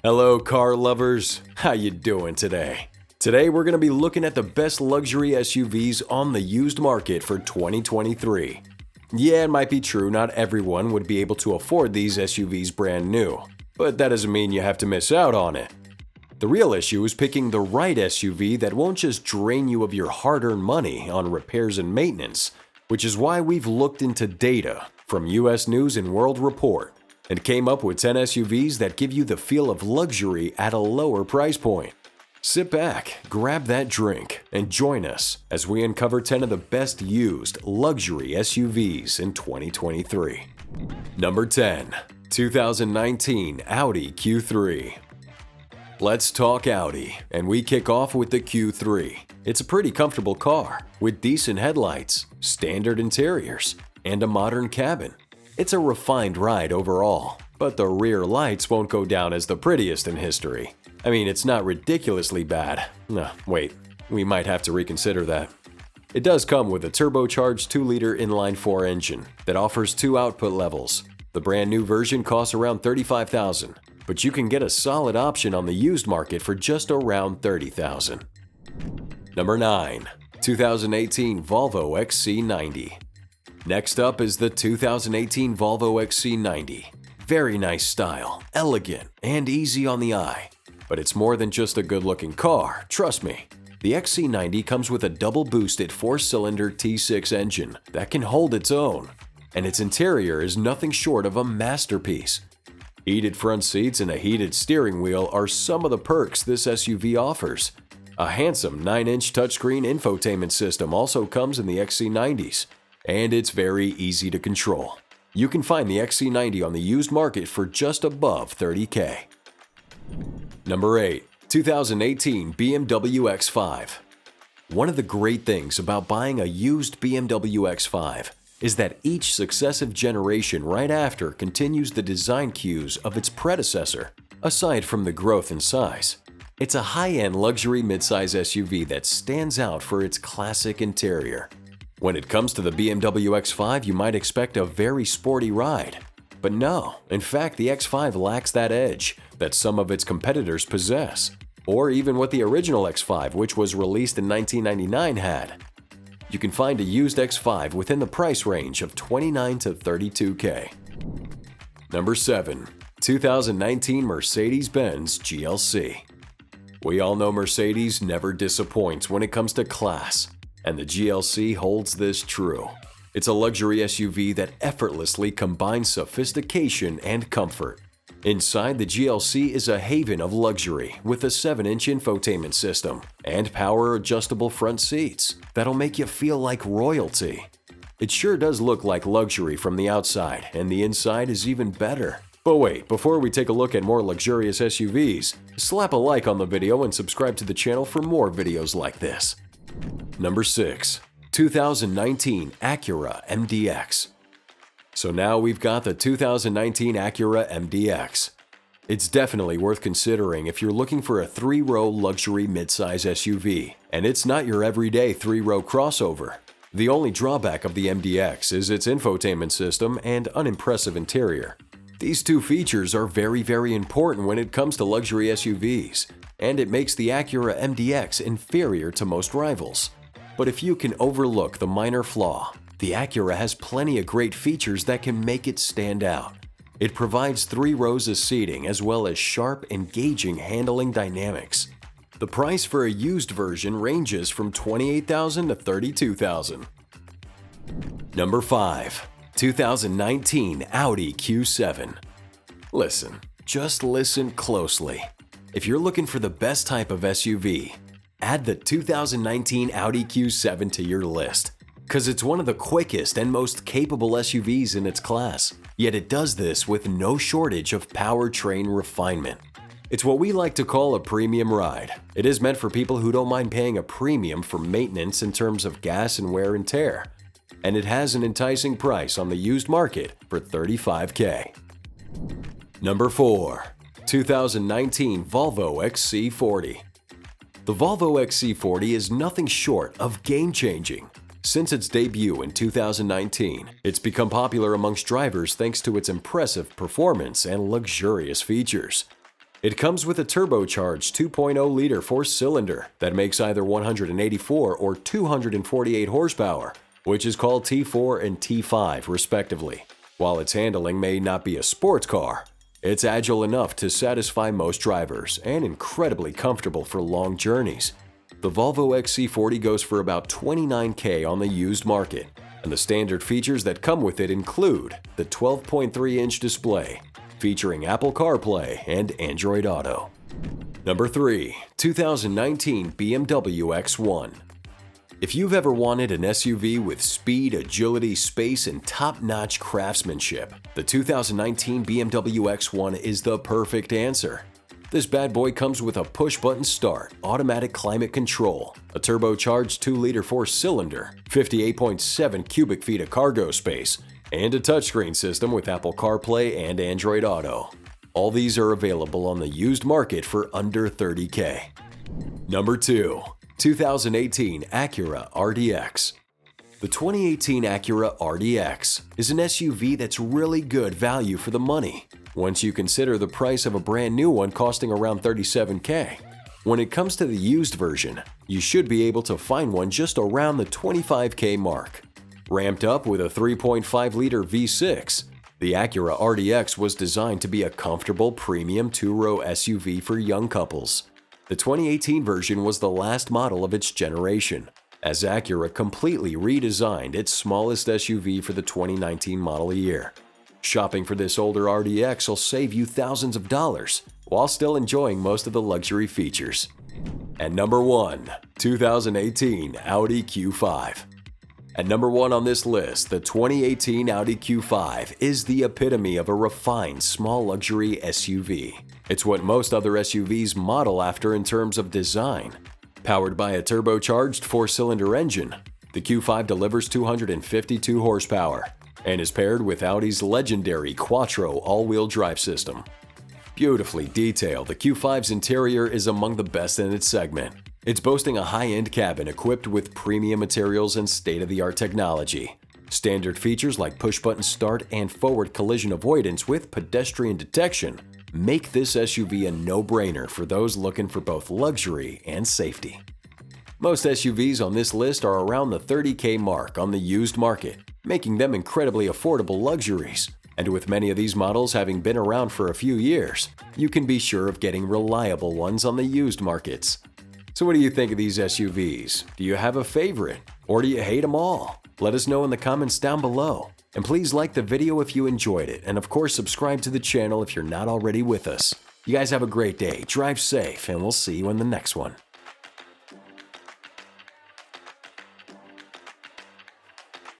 Hello car lovers, how you doing today? Today we're going to be looking at the best luxury SUVs on the used market for 2023. Yeah, it might be true not everyone would be able to afford these SUVs brand new, but that doesn't mean you have to miss out on it. The real issue is picking the right SUV that won't just drain you of your hard-earned money on repairs and maintenance, which is why we've looked into data from US News and World Report and came up with 10 SUVs that give you the feel of luxury at a lower price point. Sit back, grab that drink, and join us as we uncover 10 of the best used luxury SUVs in 2023. Number 10. 2019 Audi Q3. Let's talk Audi, and we kick off with the Q3. It's a pretty comfortable car, with decent headlights, standard interiors, and a modern cabin. It's a refined ride overall, but the rear lights won't go down as the prettiest in history. I mean, it's not ridiculously bad. No, wait, we might have to reconsider that. It does come with a turbocharged 2-liter inline-4 engine that offers 2 output levels. The brand new version costs around $35,000. But you can get a solid option on the used market for just around $30,000. Number 9. 2018 Volvo XC90. Next up is the 2018 Volvo XC90. Very nice style, elegant, and easy on the eye. But it's more than just a good-looking car, trust me. The XC90 comes with a double-boosted 4-cylinder T6 engine that can hold its own, and its interior is nothing short of a masterpiece. Heated front seats and a heated steering wheel are some of the perks this SUV offers. A handsome 9-inch touchscreen infotainment system also comes in the XC90s, and it's very easy to control. You can find the XC90 on the used market for just above $30,000. Number 8. 2018 BMW X5. One of the great things about buying a used BMW X5 is that each successive generation right after continues the design cues of its predecessor, aside from the growth in size. It's a high-end luxury midsize SUV that stands out for its classic interior. When it comes to the BMW X5, you might expect a very sporty ride. But no, in fact the X5 lacks that edge that some of its competitors possess, or even what the original X5, which was released in 1999, had. You can find a used X5 within the price range of $29,000 to $32,000. Number 7. 2019 Mercedes-Benz GLC. We all know Mercedes never disappoints when it comes to class, and the GLC holds this true. It's a luxury SUV that effortlessly combines sophistication and comfort. Inside, the GLC is a haven of luxury with a 7-inch infotainment system and power-adjustable front seats that'll make you feel like royalty. It sure does look like luxury from the outside, and the inside is even better. But wait, before we take a look at more luxurious SUVs, slap a like on the video and subscribe to the channel for more videos like this. Number 6. 2019 ACURA MDX. So now we've got the 2019 ACURA MDX. It's definitely worth considering if you're looking for a 3-row luxury midsize SUV, and it's not your everyday 3-row crossover. The only drawback of the MDX is its infotainment system and unimpressive interior. These two features are very important when it comes to luxury SUVs, and it makes the ACURA MDX inferior to most rivals. But if you can overlook the minor flaw, the ACURA has plenty of great features that can make it stand out. It provides 3 rows of seating as well as sharp, engaging handling dynamics. The price for a used version ranges from $28,000 to $32,000. Number 5. 2019 Audi Q7. Listen, just listen closely. If you're looking for the best type of SUV, add the 2019 Audi Q7 to your list. Because it's one of the quickest and most capable SUVs in its class, yet it does this with no shortage of powertrain refinement. It's what we like to call a premium ride. It is meant for people who don't mind paying a premium for maintenance in terms of gas and wear and tear. And it has an enticing price on the used market for $35,000. Number 4. 2019 Volvo XC40. The Volvo XC40 is nothing short of game-changing. Since its debut in 2019, it's become popular amongst drivers thanks to its impressive performance and luxurious features. It comes with a turbocharged 2.0-liter four-cylinder that makes either 184 or 248 horsepower, which is called T4 and T5 respectively. While its handling may not be a sports car, it's agile enough to satisfy most drivers and incredibly comfortable for long journeys. The Volvo XC40 goes for about $29,000 on the used market, and the standard features that come with it include the 12.3-inch display, featuring Apple CarPlay and Android Auto. Number 3. 2019 BMW X1. If you've ever wanted an SUV with speed, agility, space, and top-notch craftsmanship, the 2019 BMW X1 is the perfect answer. This bad boy comes with a push-button start, automatic climate control, a turbocharged 2-liter four-cylinder, 58.7 cubic feet of cargo space, and a touchscreen system with Apple CarPlay and Android Auto. All these are available on the used market for under $30,000. Number 2. 2018 ACURA RDX. The 2018 ACURA RDX is an SUV that's really good value for the money, once you consider the price of a brand new one costing around $37,000. When it comes to the used version, you should be able to find one just around the $25,000 mark. Ramped up with a 3.5-liter V6, the ACURA RDX was designed to be a comfortable premium two-row SUV for young couples. The 2018 version was the last model of its generation, as Acura completely redesigned its smallest SUV for the 2019 model year. Shopping for this older RDX will save you thousands of dollars, while still enjoying most of the luxury features. And number 1. 2018 Audi Q5. At number 1 on this list, the 2018 Audi Q5 is the epitome of a refined small luxury SUV. It's what most other SUVs model after in terms of design. Powered by a turbocharged four-cylinder engine, the Q5 delivers 252 horsepower and is paired with Audi's legendary Quattro all-wheel drive system. Beautifully detailed, the Q5's interior is among the best in its segment. It's boasting a high-end cabin equipped with premium materials and state-of-the-art technology. Standard features like push-button start and forward collision avoidance with pedestrian detection make this SUV a no-brainer for those looking for both luxury and safety. Most SUVs on this list are around the $30,000 mark on the used market, making them incredibly affordable luxuries. And with many of these models having been around for a few years, you can be sure of getting reliable ones on the used markets. So what do you think of these SUVs? Do you have a favorite? Or do you hate them all? Let us know in the comments down below. And please like the video if you enjoyed it, and of course subscribe to the channel if you're not already with us. You guys have a great day, drive safe, and we'll see you in the next one.